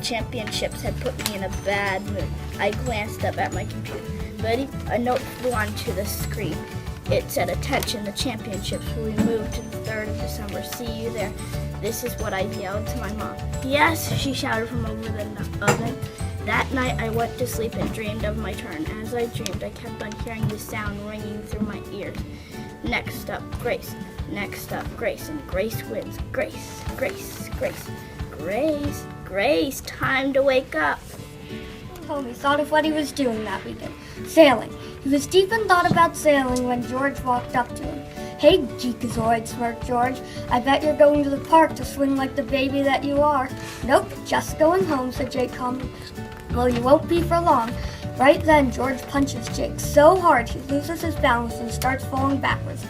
championships had put me in a bad mood. I glanced up at my computer. But a note flew onto the screen. It said, "Attention, the championships will be moved to the 3rd of December. See you there." This is what I yelled to my mom. "Yes," she shouted from over the oven. That night I went to sleep and dreamed of my turn. As I dreamed, I kept on hearing the sound ringing through my ears. Next up, Grace. Next up, Grace. And Grace wins. Grace, Grace, Grace. Grace, Grace, time to wake up. Homie thought of what he was doing that weekend. Sailing. He was deep in thought about sailing when George walked up to him. "Hey, Geekazoid," smirked George. "I bet you're going to the park to swing like the baby that you are." "Nope, just going home," said Jake calmly. "Well, you won't be for long." Right then, George punches Jake so hard he loses his balance and starts falling backwards.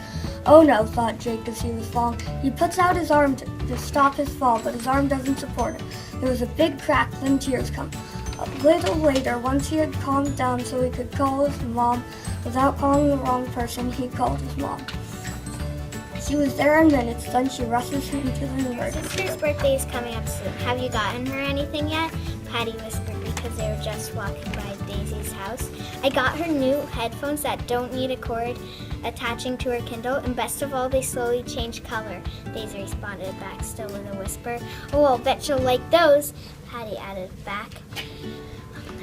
"Oh no," thought Jake as he was falling. He puts out his arm to stop his fall, but his arm doesn't support it. There was a big crack, then tears come. A little later, once he had calmed down so he could call his mom without calling the wrong person, he called his mom. She was there in minutes, then she rushes him to the emergency room. "Sister's birthday is coming up soon. Have you gotten her anything yet?" Patty whispered because they were just walking by Daisy's house. "I got her new headphones that don't need a cord attaching to her Kindle, and best of all, they slowly change color." Daisy responded back, still with a whisper. "Oh, I'll bet she'll like those," Patty added back.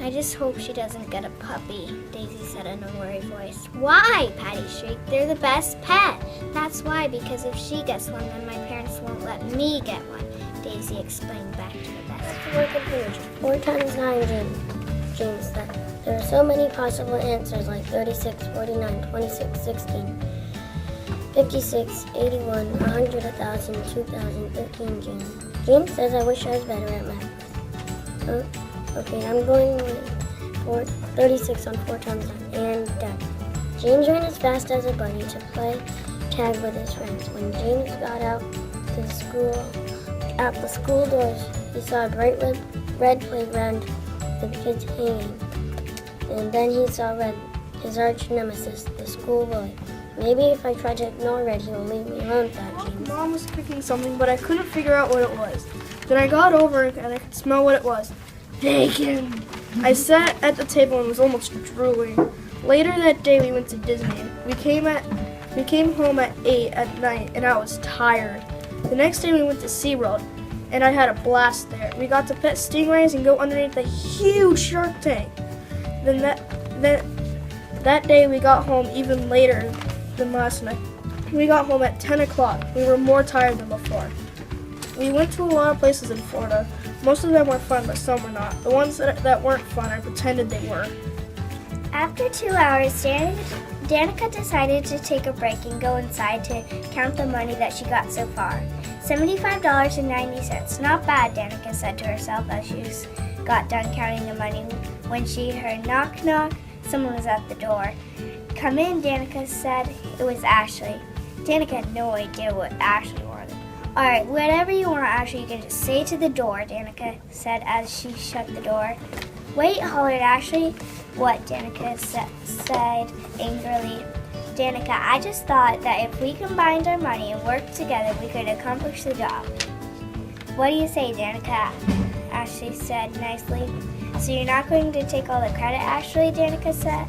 "I just hope she doesn't get a puppy," Daisy said in a worried voice. "Why?" Patty shrieked. "They're the best pet." "That's why, because if she gets one, then my parents won't let me get one," Daisy explained back to the desk. Work of huge. 4 times 9, James said. There are so many possible answers like 36, 49, 26, 16, 56, 81, 100, 1,000, 2,000, 13, James. James says I wish I was better at math. Okay, I'm going with 36 on 4 times 9, and done. James ran as fast as a bunny to play tag with his friends. When James got out to the school, at the school doors, he saw a bright red playground with kids hanging. And then he saw Red, his arch nemesis, the school bully. Maybe if I try to ignore Red, he will leave me alone, thought James. Mom was cooking something, but I couldn't figure out what it was. Then I got over and I could smell what it was. Bacon! I sat at the table and was almost drooling. Later that day, we went to Disney. We came home at 8 at night, and I was tired. The next day, we went to SeaWorld, and I had a blast there. We got to pet stingrays and go underneath the huge shark tank. Then that day, we got home even later than last night. We got home at 10 o'clock. We were more tired than before. We went to a lot of places in Florida. Most of them were fun, but some were not. The ones that weren't fun, I pretended they were. After 2 hours, Danica decided to take a break and go inside to count the money that she got so far. $75.90. Not bad, Danica said to herself as she got done counting the money. When she heard knock knock, someone was at the door. "Come in," Danica said. It was Ashley. Danica had no idea what Ashley wanted. "All right, whatever you want, Ashley, you can just say to the door," Danica said as she shut the door. "Wait," hollered Ashley. "What?" Danica said angrily. "Danica, I just thought that if we combined our money and worked together, we could accomplish the job." "What do you say, Danica?" Ashley said nicely. "So you're not going to take all the credit, Ashley?" Danica said.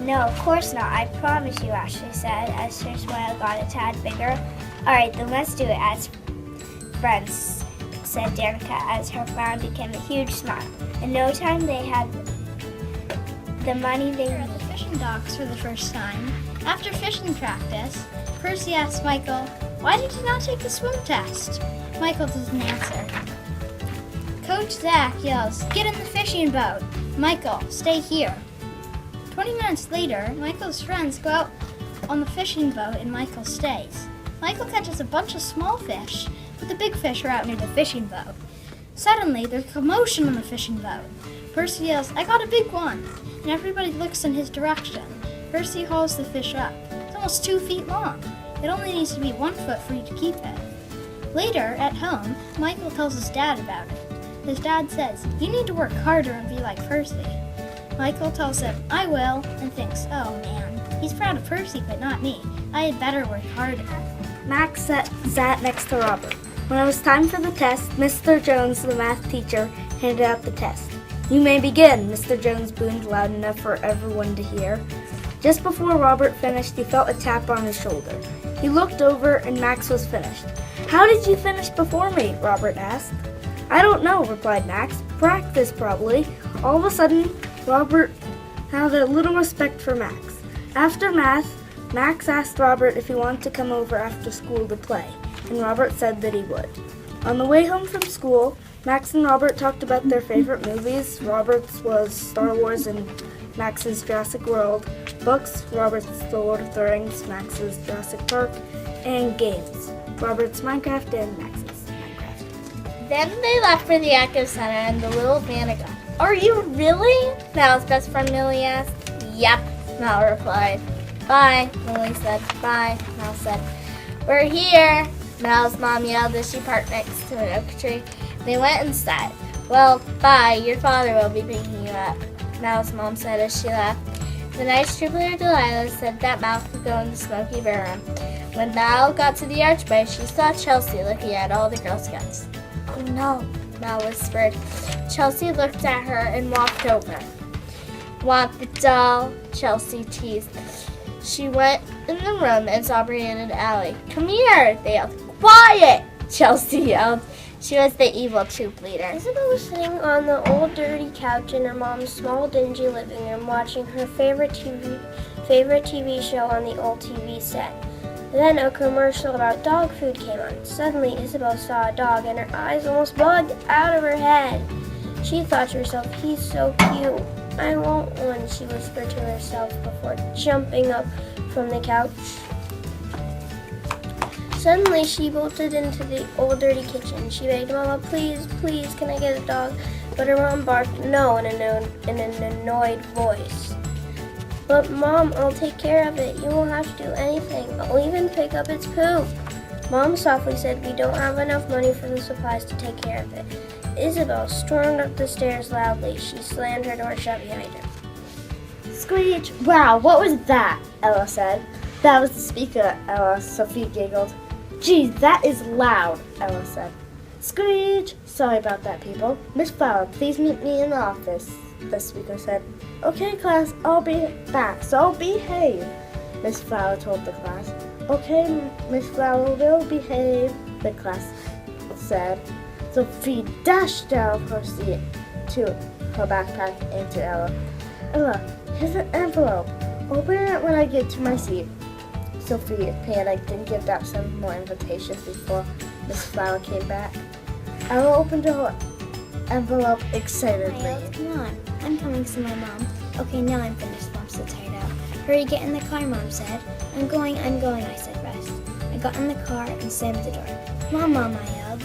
"No, of course not. I promise you," Ashley said as her smile got a tad bigger. "All right, then let's do it as friends," said Danica as her frown became a huge smile. In no time, they had the money they At the fishing docks for the first time. After fishing practice, Percy asked Michael, "Why did you not take the swim test?" Michael doesn't answer. Coach Zach yells, "Get in the fishing boat! Michael, stay here." 20 minutes later, Michael's friends go out on the fishing boat and Michael stays. Michael catches a bunch of small fish, but the big fish are out near the fishing boat. Suddenly, there's commotion on the fishing boat. Percy yells, "I got a big one!" and everybody looks in his direction. Percy hauls the fish up. It's almost 2 feet long. It only needs to be 1 foot for you to keep it. Later, at home, Michael tells his dad about it. His dad says, "You need to work harder and be like Percy." Michael tells him, "I will," and thinks, "Oh man, he's proud of Percy, but not me. I had better work harder." Max sat next to Robert. When it was time for the test, Mr. Jones, the math teacher, handed out the test. "You may begin," Mr. Jones boomed loud enough for everyone to hear. Just before Robert finished, he felt a tap on his shoulder. He looked over and Max was finished. "How did you finish before me?" Robert asked. "I don't know," replied Max. "Practice, probably." All of a sudden, Robert had a little respect for Max. After math, Max asked Robert if he wanted to come over after school to play, and Robert said that he would. On the way home from school, Max and Robert talked about their favorite movies. Robert's was Star Wars and Max's Jurassic World. Books, Robert's The Lord of the Rings, Max's Jurassic Park. And games, Robert's Minecraft and Max's Minecraft. Then they left for the Echo Center and the little van got. "Are you really?" Mal's best friend Millie asked. "Yep," Mal replied. "Bye," Millie said. "Bye," Mal said. "We're here," Mal's mom yelled as she parked next to an oak tree. They went inside. "Well, bye, your father will be picking you up," Mal's mom said as she left. The nice troopleader Delilah said that Mal could go in the smoky bear room. When Mal got to the archway, she saw Chelsea looking at all the Girl Scouts. "Oh no," Mal whispered. Chelsea looked at her and walked over. "Want the doll?" Chelsea teased. She went in the room and saw Brianna and Allie. "Come here," they yelled. "Quiet!" Chelsea yelled. She was the evil troop leader. Isabel was sitting on the old dirty couch in her mom's small dingy living room watching her favorite TV show on the old TV set. Then a commercial about dog food came on. Suddenly Isabel saw a dog and her eyes almost bugged out of her head. She thought to herself, "He's so cute. I want one," she whispered to herself before jumping up from the couch. Suddenly, she bolted into the old dirty kitchen. She begged, "Mama, please, please, can I get a dog?" But her mom barked no in an annoyed voice. "But Mom, I'll take care of it. You won't have to do anything. I'll even pick up its poop." Mom softly said, "We don't have enough money for the supplies to take care of it." Isabel stormed up the stairs loudly. She slammed her door shut behind her. "Screech! Wow, what was that?" Ella said. "That was the speaker," Sophie giggled. "Geez, that is loud," Ella said. "Screech! Sorry about that, people. Miss Flower, please meet me in the office," the speaker said. "Okay, class, I'll be back, so behave," Miss Flower told the class. "Okay, Miss Flower will behave," the class said. Sophie dashed out of her seat to her backpack and to Ella. "Ella, here's an envelope. Open it when I get to my seat." Sophie panicked and gave out some more invitations before Miss Flower came back. Ella opened her envelope excitedly. Miles, come on. I'm coming to see my mom. Okay, now I'm finished. Mom's so tired out. Hurry, get in the car, Mom said. I'm going, I said, rest. I got in the car and slammed the door. Mom, I yelled.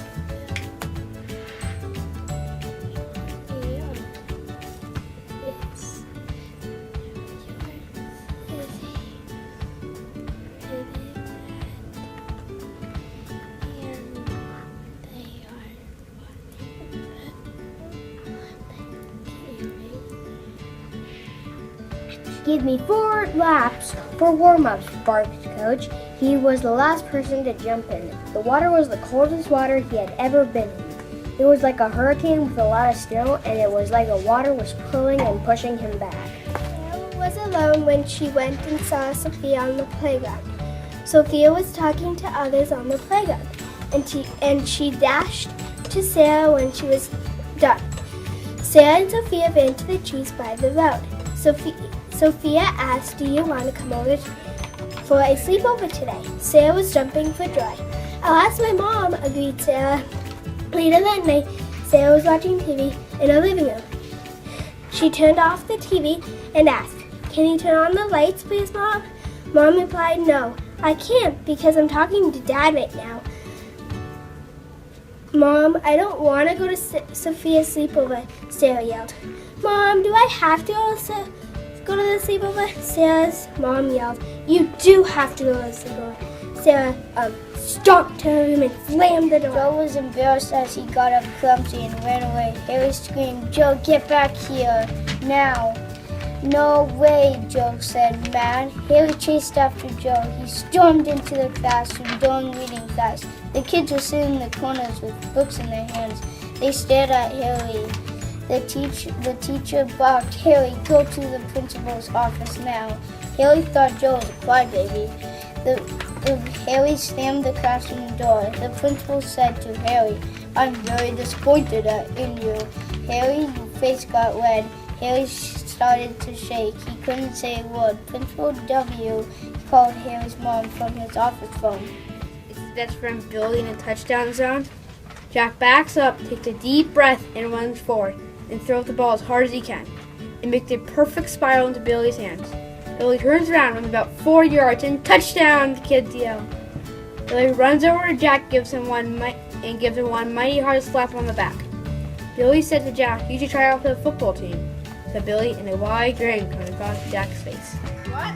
Give me 4 laps for warm-ups, barked Coach. He was the last person to jump in. The water was the coldest water he had ever been in. It was like a hurricane with a lot of snow, and it was like the water was pulling and pushing him back. Ella was alone when she went and saw Sophia on the playground. Sophia was talking to others on the playground, and she dashed to Sarah when she was done. Sarah and Sophia ran to the trees by the road. Sophia asked, "Do you want to come over for a sleepover today?" Sarah was jumping for joy. "I'll ask my mom," agreed Sarah. Later that night, Sarah was watching TV in her living room. She turned off the TV and asked, "Can you turn on the lights, please, Mom?" Mom replied, "No, I can't because I'm talking to Dad right now." "Mom, I don't want to go to Sophia's sleepover," Sarah yelled. "Mom, do I have to go to the sleepover?" Sarah's mom yelled. "You do have to go to the sleepover." Sarah stomped to her room and slammed the door. Joe was embarrassed as he got up clumsy and ran away. Harry screamed, "Joe, get back here, now." "No way," Joe said, mad. Harry chased after Joe. He stormed into the classroom, doing reading class. The kids were sitting in the corners with books in their hands. They stared at Harry. The teacher barked, "Haley, go to the principal's office now." Haley thought Joe was a crybaby. Haley slammed the classroom door. The principal said to Haley, "I'm very disappointed in you." Haley's face got red. Haley started to shake. He couldn't say a word. Principal W called Haley's mom from his office phone. It's his best friend Billy in a touchdown zone. Jack backs up, takes a deep breath, and runs forward, and throws the ball as hard as he can. It makes a perfect spiral into Billy's hands. Billy turns around, runs about 4 yards, and touchdown! The kids yell. Billy runs over to Jack, gives him one mighty hard slap on the back. Billy said to Jack, "You should try out for the football team," said Billy, and a wide grin comes across Jack's face. What?